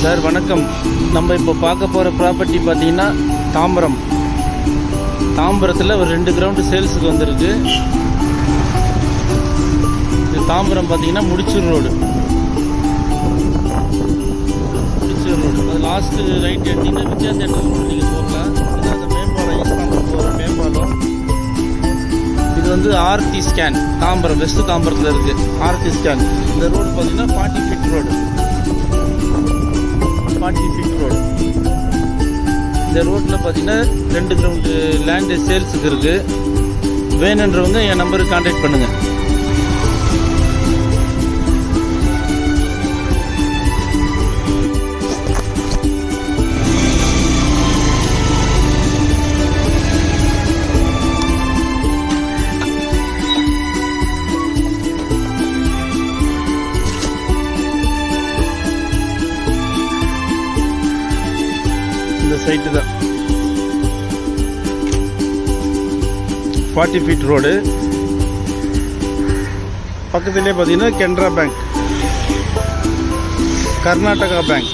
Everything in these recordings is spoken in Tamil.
சார் வணக்கம். நம்ம இப்போ பார்க்க போகிற ப்ராப்பர்ட்டி பார்த்தீங்கன்னா தாம்பரத்தில் ஒரு 2 கிரவுண்டு சேல்ஸுக்கு வந்திருக்கு. இது தாம்பரம் பார்த்தீங்கன்னா முடிச்சூர் ரோடு. அது லாஸ்ட்டு ரைட் எடுத்தீங்கன்னா வித்யா தேட்டர் ரோடு நீங்கள் போகலாம். இது அந்த மேம்பாலம் ஈஸ்டாம்பரம் போகிற மேம்பாலம். இது வந்து ஆர்டி ஸ்கேன் தாம்பரம், வெஸ்ட் தாம்பரத்தில் இருக்குது ஆர்டி ஸ்கேன். இந்த ரோடு பார்த்தீங்கன்னா 40 ஃபீட் ரோடு. இந்த ரோட்டில் பார்த்தீங்கன்னா 2 கிரவுண்டு லேண்டு சேல்ஸுக்கு இருக்குது. வேணுன்றவங்க என் நம்பருக்கு கான்டாக்ட் பண்ணுங்கள். இந்த சைட்டு தான் 40 ஃபீட் ரோடு. பக்கத்துலேயே பார்த்தீங்கன்னா கெனரா பேங்க், கர்நாடகா பேங்க்.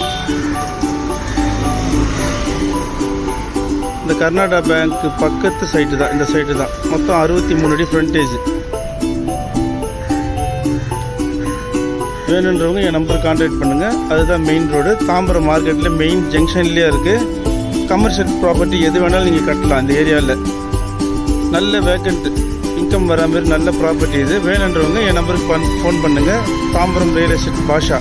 இந்த கர்நாடகா பேங்க் பக்கத்து சைட்டு தான் இந்த சைட்டு தான். மொத்தம் 63 அடி ஃப்ரண்டேஜ். வேணுன்றவங்க என் நம்பருக்கு கான்டாக்ட் பண்ணுங்கள். அதுதான் மெயின் ரோடு. தாம்பரம் மார்க்கெட்டில் மெயின் ஜங்ஷன்லேயே இருக்குது. கமர்ஷியல் ப்ராப்பர்ட்டி எது வேணாலும் நீங்கள் கட்டலாம். இந்த ஏரியாவில் நல்ல வேக்கண்ட் இன்கம் வர மாதிரி நல்ல ப்ராப்பர்ட்டி இது. வேணுன்றவங்க என் நம்பருக்கு ஃபோன் பண்ணுங்கள். தாம்பரம் ரியல் எஸ்டேட் பாஷா.